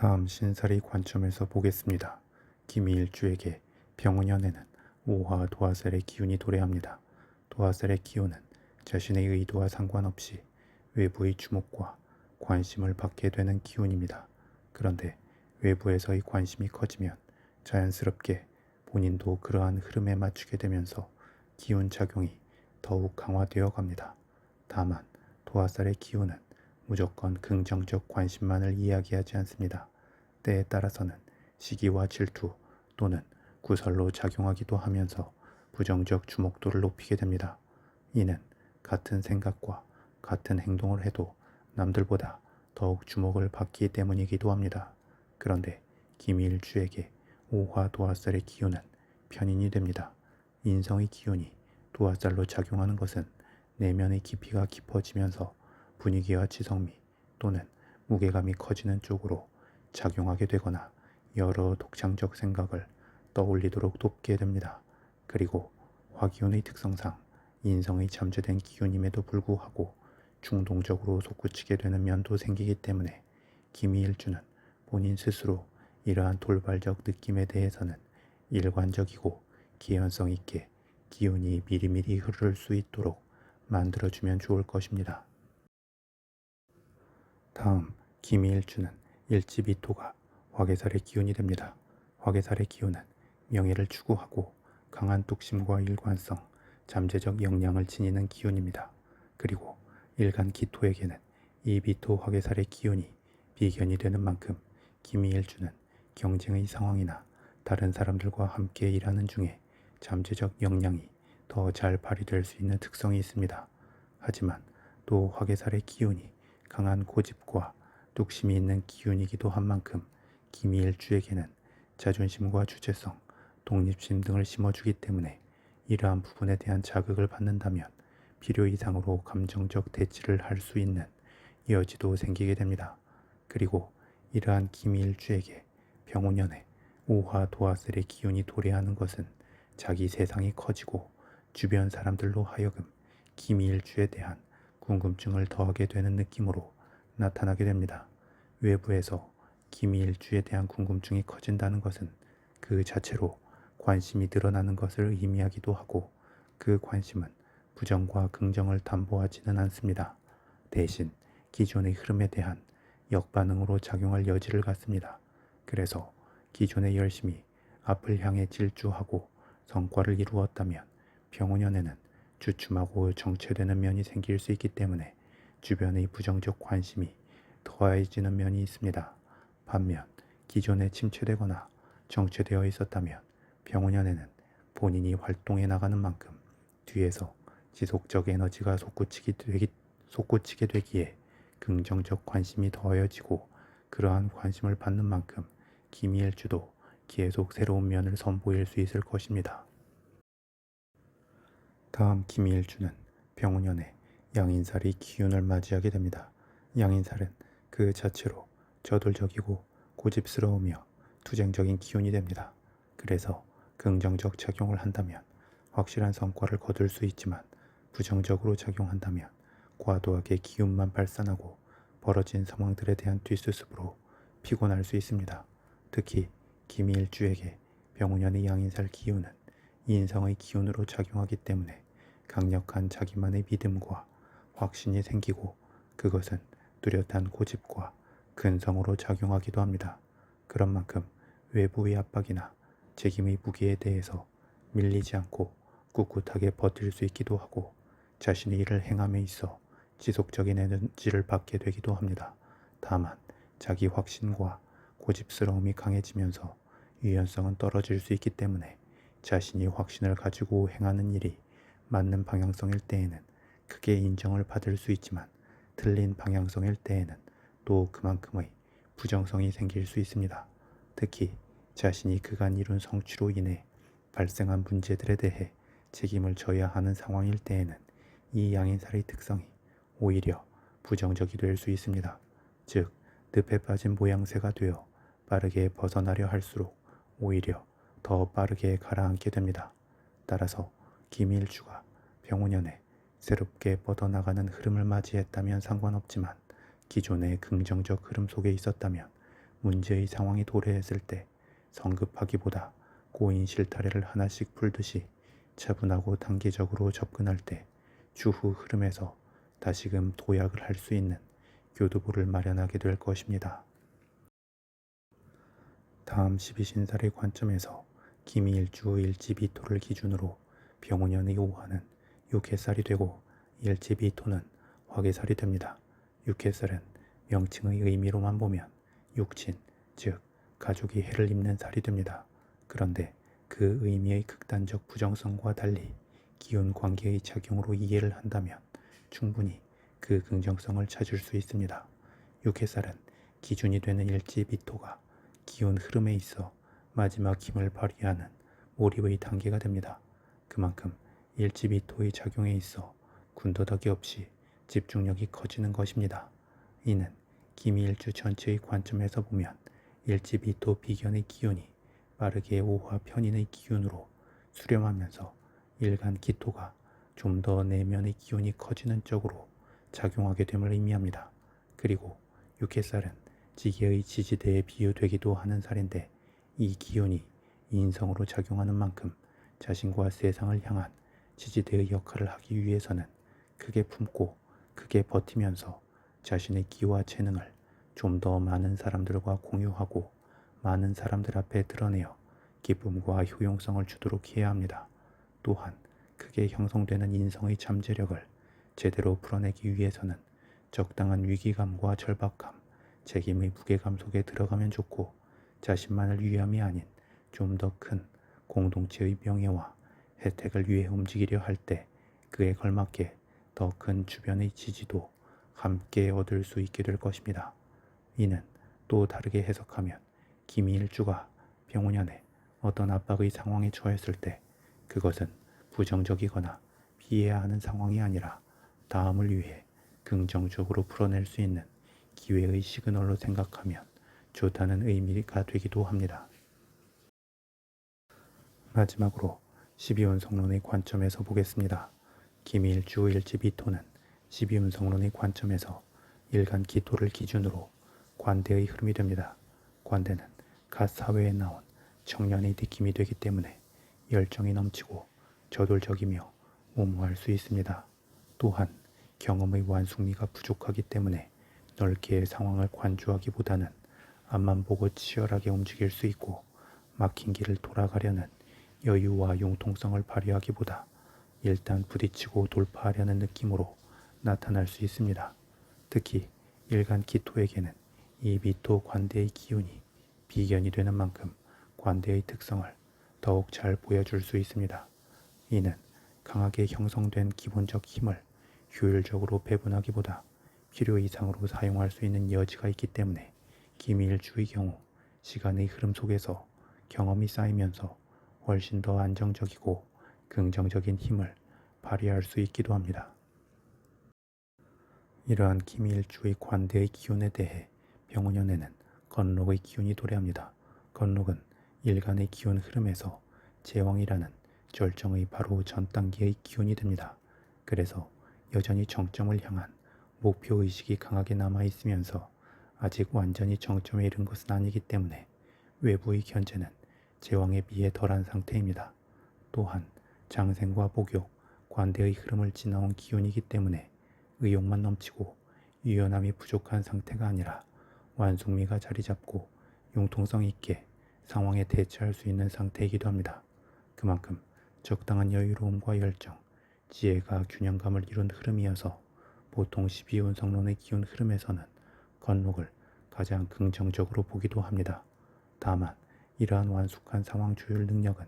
다음 신사리 관점에서 보겠습니다. 김이일주에게 병은연에는 오화 도화살의 기운이 도래합니다. 도화살의 기운은 자신의 의도와 상관없이 외부의 주목과 관심을 받게 되는 기운입니다. 그런데 외부에서의 관심이 커지면 자연스럽게 본인도 그러한 흐름에 맞추게 되면서 기운 작용이 더욱 강화되어 갑니다. 다만 도화살의 기운은 무조건 긍정적 관심만을 이야기하지 않습니다. 때에 따라서는 시기와 질투 또는 구설로 작용하기도 하면서 부정적 주목도를 높이게 됩니다. 이는 같은 생각과 같은 행동을 해도 남들보다 더욱 주목을 받기 때문이기도 합니다. 그런데 김일주에게 오화 도화살의 기운은 편인이 됩니다. 인성의 기운이 도화살로 작용하는 것은 내면의 깊이가 깊어지면서 분위기와 지성미 또는 무게감이 커지는 쪽으로 작용하게 되거나 여러 독창적 생각을 떠올리도록 돕게 됩니다. 그리고 화기운의 특성상 인성이 잠재된 기운임에도 불구하고 충동적으로 솟구치게 되는 면도 생기기 때문에 김이일주는 본인 스스로 이러한 돌발적 느낌에 대해서는 일관적이고 개연성 있게 기운이 미리미리 흐를 수 있도록 만들어주면 좋을 것입니다. 다음 김이일주는 일지비토가 화개살의 기운이 됩니다. 화개살의 기운은 명예를 추구하고 강한 뚝심과 일관성, 잠재적 역량을 지니는 기운입니다. 그리고 일간 기토에게는 이 비토 화개살의 기운이 비견이 되는 만큼 김이일주는 경쟁의 상황이나 다른 사람들과 함께 일하는 중에 잠재적 역량이 더 잘 발휘될 수 있는 특성이 있습니다. 하지만 또 화개살의 기운이 강한 고집과 뚝심이 있는 기운이기도 한 만큼 김이일주에게는 자존심과 주체성, 독립심 등을 심어주기 때문에 이러한 부분에 대한 자극을 받는다면 필요 이상으로 감정적 대치를 할 수 있는 여지도 생기게 됩니다. 그리고 이러한 김이일주에게 병운년에 오화 도화살의 기운이 도래하는 것은 자기 세상이 커지고 주변 사람들로 하여금 김이일주에 대한 궁금증을 더하게 되는 느낌으로 나타나게 됩니다. 외부에서 김이일주에 대한 궁금증이 커진다는 것은 그 자체로 관심이 늘어나는 것을 의미하기도 하고 그 관심은 부정과 긍정을 담보하지는 않습니다. 대신 기존의 흐름에 대한 역반응으로 작용할 여지를 갖습니다. 그래서 기존에 열심히 앞을 향해 질주하고 성과를 이루었다면 병운년에는 주춤하고 정체되는 면이 생길 수 있기 때문에 주변의 부정적 관심이 더해지는 면이 있습니다. 반면 기존에 침체되거나 정체되어 있었다면 병운년에는 본인이 활동해 나가는 만큼 뒤에서 지속적 에너지가 솟구치게 되기에 긍정적 관심이 더해지고 그러한 관심을 받는 만큼 김이일주도 계속 새로운 면을 선보일 수 있을 것입니다. 다음 김이일주는 병운년에 양인살이 기운을 맞이하게 됩니다. 양인살은 그 자체로 저돌적이고 고집스러우며 투쟁적인 기운이 됩니다. 그래서 긍정적 작용을 한다면 확실한 성과를 거둘 수 있지만 부정적으로 작용한다면 과도하게 기운만 발산하고 벌어진 상황들에 대한 뒷수습으로 피곤할 수 있습니다. 특히 김이일주에게 병운년의 양인살 기운은 인성의 기운으로 작용하기 때문에 강력한 자기만의 믿음과 확신이 생기고 그것은 뚜렷한 고집과 근성으로 작용하기도 합니다. 그런 만큼 외부의 압박이나 책임의 무게에 대해서 밀리지 않고 꿋꿋하게 버틸 수 있기도 하고 자신의 일을 행함에 있어 지속적인 에너지를 받게 되기도 합니다. 다만 자기 확신과 고집스러움이 강해지면서 유연성은 떨어질 수 있기 때문에 자신이 확신을 가지고 행하는 일이 맞는 방향성일 때에는 크게 인정을 받을 수 있지만 틀린 방향성일 때에는 또 그만큼의 부정성이 생길 수 있습니다. 특히 자신이 그간 이룬 성취로 인해 발생한 문제들에 대해 책임을 져야 하는 상황일 때에는 이 양인살의 특성이 오히려 부정적이 될 수 있습니다. 즉, 늪에 빠진 모양새가 되어 빠르게 벗어나려 할수록 오히려 더 빠르게 가라앉게 됩니다. 따라서 김일주가 병운년에 새롭게 뻗어나가는 흐름을 맞이했다면 상관없지만 기존의 긍정적 흐름 속에 있었다면 문제의 상황이 도래했을 때 성급하기보다 꼬인 실타래를 하나씩 풀듯이 차분하고 단계적으로 접근할 때 추후 흐름에서 다시금 도약을 할 수 있는 교두보를 마련하게 될 것입니다. 다음 12신살의 관점에서 기미일주 일지비토를 기준으로 병원년의 오화는 육해살이 되고 일지비토는 화계살이 됩니다. 육해살은 명칭의 의미로만 보면 육친, 즉 가족이 해를 입는 살이 됩니다. 그런데 그 의미의 극단적 부정성과 달리 기운 관계의 작용으로 이해를 한다면 충분히 그 긍정성을 찾을 수 있습니다. 육해살은 기준이 되는 일지비토가 기운 흐름에 있어 마지막 힘을 발휘하는 몰입의 단계가 됩니다. 그만큼 일지비토의 작용에 있어 군더더기 없이 집중력이 커지는 것입니다. 이는 기미일주 전체의 관점에서 보면 일지비토 비견의 기운이 빠르게 오화 편인의 기운으로 수렴하면서 일간 기토가 좀 더 내면의 기운이 커지는 쪽으로 작용하게 됨을 의미합니다. 그리고 육해살은 지게의 지지대에 비유되기도 하는 살인데 이 기운이 인성으로 작용하는 만큼 자신과 세상을 향한 지지대의 역할을 하기 위해서는 크게 품고 크게 버티면서 자신의 기와 재능을 좀 더 많은 사람들과 공유하고 많은 사람들 앞에 드러내어 기쁨과 효용성을 주도록 해야 합니다. 또한 크게 형성되는 인성의 잠재력을 제대로 풀어내기 위해서는 적당한 위기감과 절박감, 책임의 무게감 속에 들어가면 좋고 자신만을 위함이 아닌 좀 더 큰 공동체의 명예와 혜택을 위해 움직이려 할 때 그에 걸맞게 더 큰 주변의 지지도 함께 얻을 수 있게 될 것입니다. 이는 또 다르게 해석하면 기미일주가 병원년에 어떤 압박의 상황에 처했을 때 그것은 부정적이거나 피해야 하는 상황이 아니라 다음을 위해 긍정적으로 풀어낼 수 있는 기회의 시그널로 생각하면 좋다는 의미가 되기도 합니다. 마지막으로 12운성론의 관점에서 보겠습니다. 기미일주 일지비토는 12운성론의 관점에서 일간 기토를 기준으로 관대의 흐름이 됩니다. 관대는 갓 사회에 나온 청년의 느낌이 되기 때문에 열정이 넘치고 저돌적이며 무모할 수 있습니다. 또한 경험의 완숙미가 부족하기 때문에 넓게 상황을 관주하기보다는 앞만 보고 치열하게 움직일 수 있고 막힌 길을 돌아가려는 여유와 융통성을 발휘하기보다 일단 부딪히고 돌파하려는 느낌으로 나타날 수 있습니다. 특히 일간 기토에게는 이 미토 관대의 기운이 비견이 되는 만큼 관대의 특성을 더욱 잘 보여줄 수 있습니다. 이는 강하게 형성된 기본적 힘을 효율적으로 배분하기보다 필요 이상으로 사용할 수 있는 여지가 있기 때문에 기미일주의 경우 시간의 흐름 속에서 경험이 쌓이면서 훨씬 더 안정적이고 긍정적인 힘을 발휘할 수 있기도 합니다. 이러한 기미일주의 관대의 기운에 대해 병원년에는 건록의 기운이 도래합니다. 건록은 일간의 기운 흐름에서 제왕이라는 절정의 바로 전 단계의 기운이 됩니다. 그래서 여전히 정점을 향한 목표의식이 강하게 남아있으면서 아직 완전히 정점에 이른 것은 아니기 때문에 외부의 견제는 제왕에 비해 덜한 상태입니다. 또한 장생과 복욕, 관대의 흐름을 지나온 기운이기 때문에 의욕만 넘치고 유연함이 부족한 상태가 아니라 완숙미가 자리잡고 융통성 있게 상황에 대처할 수 있는 상태이기도 합니다. 그만큼 적당한 여유로움과 열정, 지혜가 균형감을 이룬 흐름이어서 보통 12운성론의 기운 흐름에서는 건록을 가장 긍정적으로 보기도 합니다. 다만 이러한 완숙한 상황 조율 능력은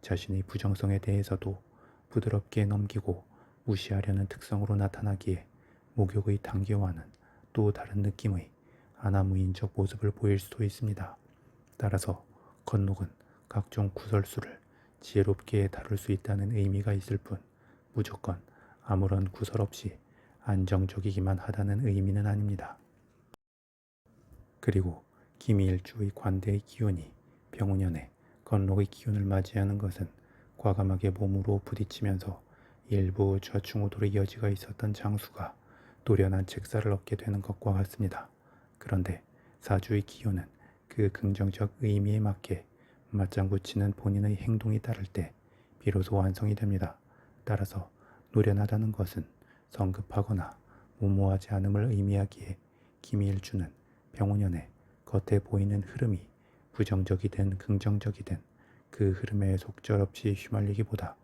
자신의 부정성에 대해서도 부드럽게 넘기고 무시하려는 특성으로 나타나기에 목욕의 단계와는 또 다른 느낌의 아나무인적 모습을 보일 수도 있습니다. 따라서 건록은 각종 구설수를 지혜롭게 다룰 수 있다는 의미가 있을 뿐 무조건 아무런 구설 없이 안정적이기만 하다는 의미는 아닙니다. 그리고 기미일주의 관대의 기운이 병운년에 건록의 기운을 맞이하는 것은 과감하게 몸으로 부딪히면서 일부 좌충우돌의 여지가 있었던 장수가 노련한 책사를 얻게 되는 것과 같습니다. 그런데 사주의 기운은 그 긍정적 의미에 맞게 맞장구 치는 본인의 행동이 따를 때 비로소 완성이 됩니다. 따라서 노련하다는 것은 성급하거나 무모하지 않음을 의미하기에 김일주는 병원연의 겉에 보이는 흐름이 부정적이든 긍정적이든 그 흐름에 속절없이 휘말리기보다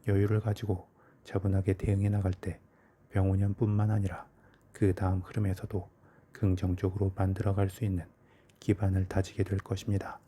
여유를 가지고 차분하게 대응해 나갈 때 병원연뿐만 아니라 그 다음 흐름에서도 긍정적으로 만들어갈 수 있는 기반을 다지게 될 것입니다.